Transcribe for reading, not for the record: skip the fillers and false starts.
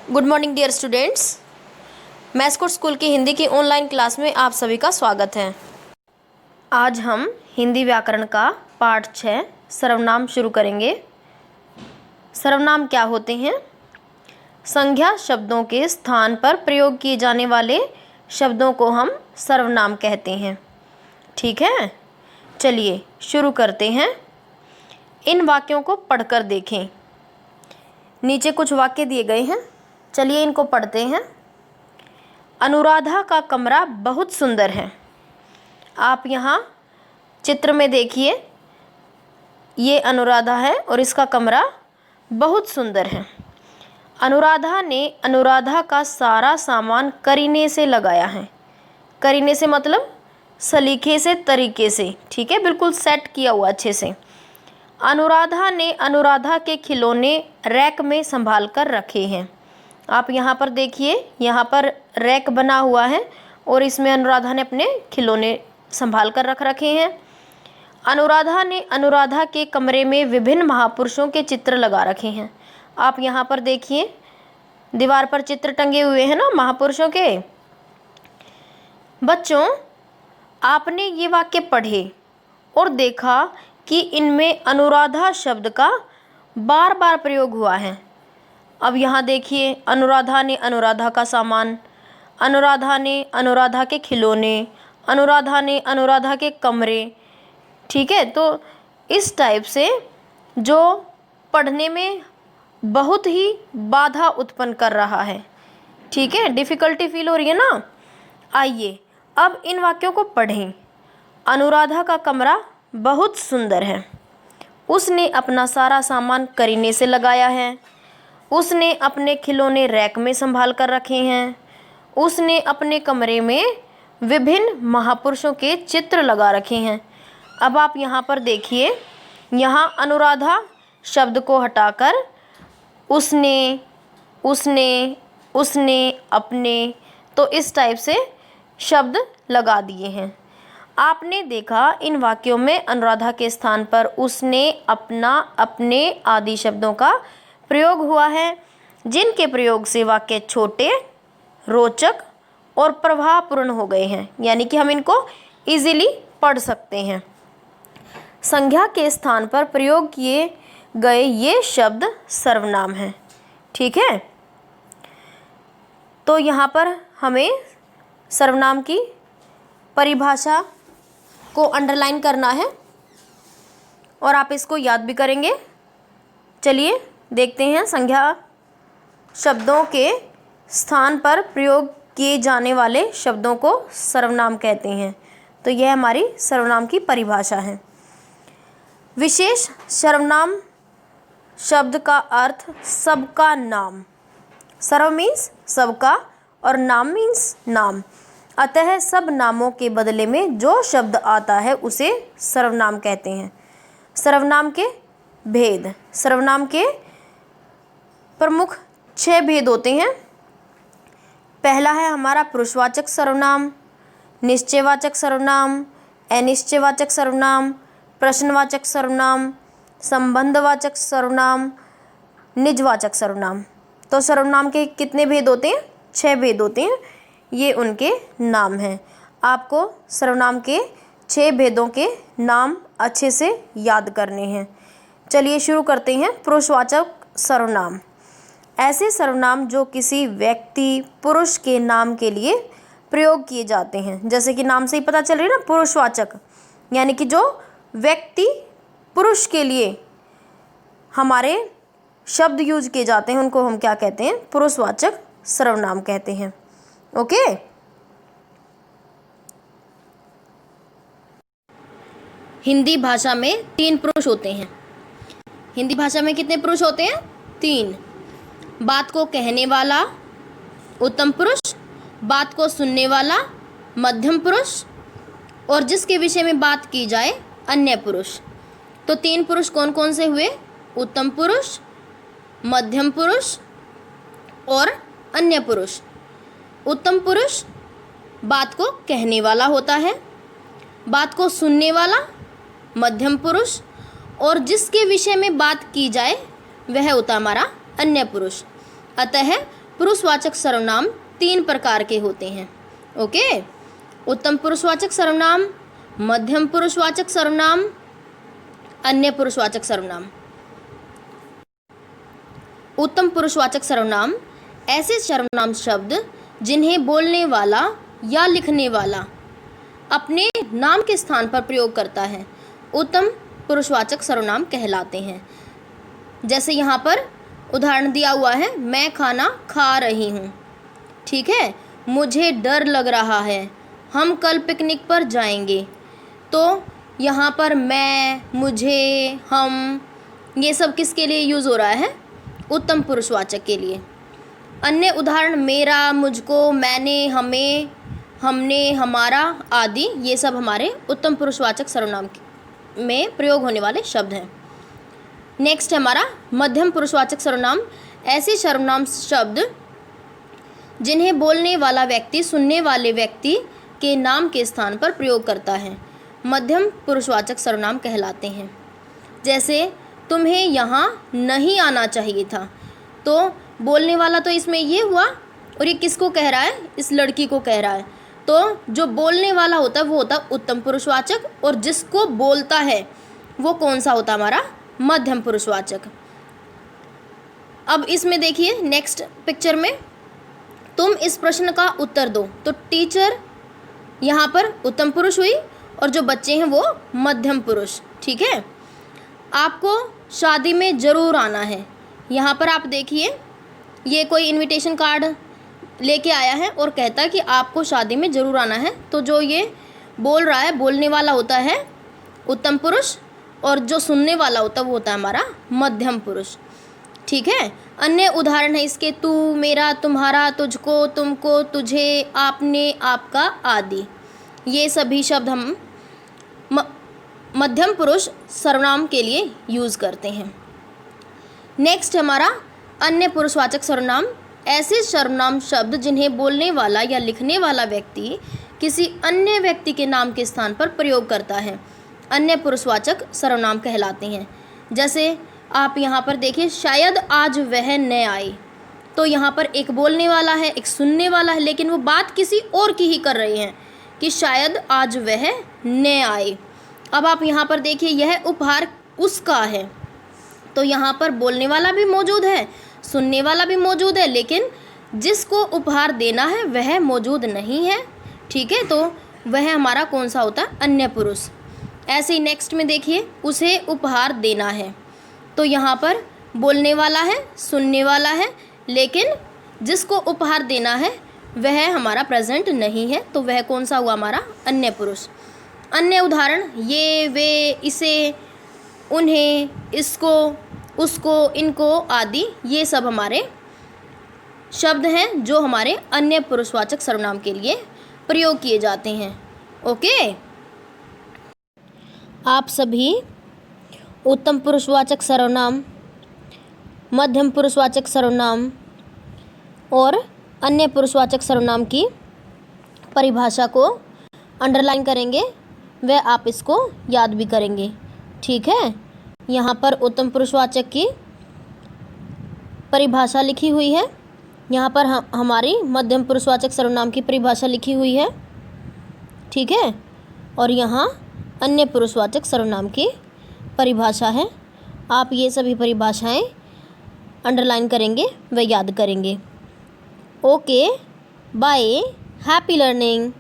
Good morning dear students. Mascot school की हिंदी की online class में आप सभी का स्वागत है। आज हम हिंदी व्याकरण का पाठ 6 सर्वनाम शुरू करेंगे। सर्वनाम क्या होते हैं? संज्ञा शब्दों के स्थान पर प्रयोग किए जाने वाले शब्दों को हम सर्वनाम कहते हैं। ठीक है, चलिए शुरू करते हैं। इन वाक्यों को पढ़कर देखें। नीचे कुछ वाक्य दिए गए हैं, चलिए इनको पढ़ते हैं। अनुराधा का कमरा बहुत सुंदर है। आप यहाँ चित्र में देखिए, ये अनुराधा है और इसका कमरा बहुत सुंदर है। अनुराधा ने अनुराधा का सारा सामान करीने से लगाया है। करीने से मतलब सलीके से, तरीके से, ठीक है, बिल्कुल सेट किया हुआ अच्छे से। अनुराधा ने अनुराधा के खिलौने रैक में संभाल कर रखे हैं। आप यहाँ पर देखिए, यहाँ पर रैक बना हुआ है और इसमें अनुराधा ने अपने खिलौने संभाल कर रख रखे हैं। अनुराधा ने अनुराधा के कमरे में विभिन्न महापुरुषों के चित्र लगा रखे हैं। आप यहाँ पर देखिए, दीवार पर चित्र टंगे हुए हैं ना महापुरुषों के। बच्चों, आपने ये वाक्य पढ़े और देखा कि इनमें अनुराधा शब्द का बार बार प्रयोग हुआ है। अब यहाँ देखिए, अनुराधा ने अनुराधा का सामान, अनुराधा ने अनुराधा के खिलौने, अनुराधा ने अनुराधा के कमरे। ठीक है, तो इस टाइप से जो पढ़ने में बहुत ही बाधा उत्पन्न कर रहा है, ठीक है, डिफ़िकल्टी फील हो रही है ना। आइए अब इन वाक्यों को पढ़ें। अनुराधा का कमरा बहुत सुंदर है। उसने अपना सारा सामान करीने से लगाया है। उसने अपने खिलौने रैक में संभाल कर रखे हैं। उसने अपने कमरे में विभिन्न महापुरुषों के चित्र लगा रखे हैं। अब आप यहाँ पर देखिए, यहाँ अनुराधा शब्द को हटाकर उसने, उसने, उसने, अपने, तो इस टाइप से शब्द लगा दिए हैं। आपने देखा इन वाक्यों में अनुराधा के स्थान पर उसने, अपना, अपने आदि शब्दों का प्रयोग हुआ है, जिनके प्रयोग से वाक्य छोटे, रोचक और प्रभावपूर्ण हो गए हैं, यानी कि हम इनको इजीली पढ़ सकते हैं। संज्ञा के स्थान पर प्रयोग किए गए ये शब्द सर्वनाम हैं। ठीक है, तो यहाँ पर हमें सर्वनाम की परिभाषा को अंडरलाइन करना है और आप इसको याद भी करेंगे। चलिए देखते हैं। संज्ञा शब्दों के स्थान पर प्रयोग किए जाने वाले शब्दों को सर्वनाम कहते हैं। तो यह हमारी सर्वनाम की परिभाषा है। विशेष सर्वनाम शब्द का अर्थ सबका नाम। सर्व मीन्स सबका और नाम मीन्स नाम। अतः सब नामों के बदले में जो शब्द आता है उसे सर्वनाम कहते हैं। सर्वनाम के भेद। सर्वनाम के प्रमुख 6 भेद होते हैं। पहला है हमारा पुरुषवाचक सर्वनाम, निश्चयवाचक सर्वनाम, अनिश्चयवाचक सर्वनाम, प्रश्नवाचक सर्वनाम, संबंधवाचक सर्वनाम, निजवाचक सर्वनाम। तो सर्वनाम के कितने भेद होते हैं? 6 भेद होते हैं। ये उनके नाम हैं। आपको सर्वनाम के 6 भेदों के नाम अच्छे से याद करने हैं। चलिए शुरू करते हैं। पुरुषवाचक सर्वनाम। ऐसे सर्वनाम जो किसी व्यक्ति, पुरुष के नाम के लिए प्रयोग किए जाते हैं। जैसे कि नाम से ही पता चल रही है ना, पुरुषवाचक, यानी कि जो व्यक्ति, पुरुष के लिए हमारे शब्द यूज किए जाते हैं उनको हम क्या कहते हैं? पुरुषवाचक सर्वनाम कहते हैं। ओके, हिंदी भाषा में 3 पुरुष होते हैं। हिंदी भाषा में कितने पुरुष होते हैं? 3। बात को कहने वाला उत्तम पुरुष, बात को सुनने वाला मध्यम पुरुष और जिसके विषय में बात की जाए अन्य पुरुष। तो 3 पुरुष कौन कौन से हुए? उत्तम पुरुष, मध्यम पुरुष और अन्य पुरुष। उत्तम पुरुष बात को कहने वाला होता है, बात को सुनने वाला मध्यम पुरुष और जिसके विषय में बात की जाए वह होता हमारा अन्य पुरुष। अतः पुरुषवाचक सर्वनाम 3 प्रकार के होते हैं। ओके, उत्तम पुरुषवाचक सर्वनाम, मध्यम पुरुषवाचक सर्वनाम, अन्य पुरुषवाचक सर्वनाम। उत्तम पुरुषवाचक सर्वनाम ऐसे सर्वनाम शब्द जिन्हें बोलने वाला या लिखने वाला अपने नाम के स्थान पर प्रयोग करता है, उत्तम पुरुषवाचक सर्वनाम कहलाते हैं। जैसे यहाँ पर उदाहरण दिया हुआ है, मैं खाना खा रही हूँ। ठीक है, मुझे डर लग रहा है, हम कल पिकनिक पर जाएंगे। तो यहाँ पर मैं, मुझे, हम, ये सब किसके लिए यूज़ हो रहा है? उत्तम पुरुषवाचक के लिए। अन्य उदाहरण मेरा, मुझको, मैंने, हमें, हमने, हमारा आदि, ये सब हमारे उत्तम पुरुषवाचक सर्वनाम में प्रयोग होने वाले शब्द हैं। नेक्स्ट है हमारा मध्यम पुरुषवाचक सर्वनाम। ऐसे सर्वनाम शब्द जिन्हें बोलने वाला व्यक्ति सुनने वाले व्यक्ति के नाम के स्थान पर प्रयोग करता है, मध्यम पुरुषवाचक सर्वनाम कहलाते हैं। जैसे तुम्हें यहाँ नहीं आना चाहिए था, तो बोलने वाला तो इसमें ये हुआ, और ये किसको कह रहा है? इस लड़की को कह रहा है। तो जो बोलने वाला होता है वो होता है उत्तम पुरुषवाचक, और जिसको बोलता है वो कौन सा होता है? हमारा मध्यम पुरुषवाचक। अब इसमें देखिए नेक्स्ट पिक्चर में, तुम इस प्रश्न का उत्तर दो। तो टीचर यहाँ पर उत्तम पुरुष हुई, और जो बच्चे हैं वो मध्यम पुरुष। ठीक है, आपको शादी में ज़रूर आना है। यहाँ पर आप देखिए, ये कोई इनविटेशन कार्ड लेके आया है और कहता है कि आपको शादी में ज़रूर आना है। तो जो ये बोल रहा है, बोलने वाला होता है उत्तम पुरुष, और जो सुनने वाला होता है वो होता है हमारा मध्यम पुरुष। ठीक है, अन्य उदाहरण है इसके, तू, मेरा, तुम्हारा, तुझको, तुमको, तुझे, आपने, आपका आदि। ये सभी शब्द हम मध्यम पुरुष सर्वनाम के लिए यूज़ करते हैं। नेक्स्ट हमारा अन्य पुरुषवाचक सर्वनाम। ऐसे सर्वनाम शब्द जिन्हें बोलने वाला या लिखने वाला व्यक्ति किसी अन्य व्यक्ति के नाम के स्थान पर प्रयोग करता है, अन्य पुरुषवाचक सर्वनाम कहलाते हैं। जैसे आप यहाँ पर देखिए, शायद आज वह न आए। तो यहाँ पर एक बोलने वाला है, एक सुनने वाला है, लेकिन वो बात किसी और की ही कर रहे हैं कि शायद आज वह न आए। अब आप यहाँ पर देखिए, यह उपहार उसका है। तो यहाँ पर बोलने वाला भी मौजूद है, सुनने वाला भी मौजूद है, लेकिन जिसको उपहार देना है वह मौजूद नहीं है। ठीक है, तो वह हमारा कौन सा होता है? अन्य पुरुष। ऐसे ही नेक्स्ट में देखिए, उसे उपहार देना है। तो यहाँ पर बोलने वाला है, सुनने वाला है, लेकिन जिसको उपहार देना है वह हमारा प्रेजेंट नहीं है। तो वह कौन सा हुआ? हमारा अन्य पुरुष। अन्य उदाहरण, ये, वे, इसे, उन्हें, इसको, उसको, इनको आदि, ये सब हमारे शब्द हैं जो हमारे अन्य पुरुषवाचक सर्वनाम के लिए प्रयोग किए जाते हैं। ओके, आप सभी उत्तम पुरुषवाचक सर्वनाम, मध्यम पुरुषवाचक सर्वनाम और अन्य पुरुषवाचक सर्वनाम की परिभाषा को अंडरलाइन करेंगे, व आप इसको याद भी करेंगे। ठीक है, यहाँ पर उत्तम पुरुषवाचक की परिभाषा लिखी हुई है, यहाँ पर हमारी मध्यम पुरुषवाचक सर्वनाम की परिभाषा लिखी हुई है। ठीक है, और यहाँ अन्य पुरुषवाचक सर्वनाम की परिभाषा है। आप ये सभी परिभाषाएं अंडरलाइन करेंगे व याद करेंगे। Okay, bye, happy learning.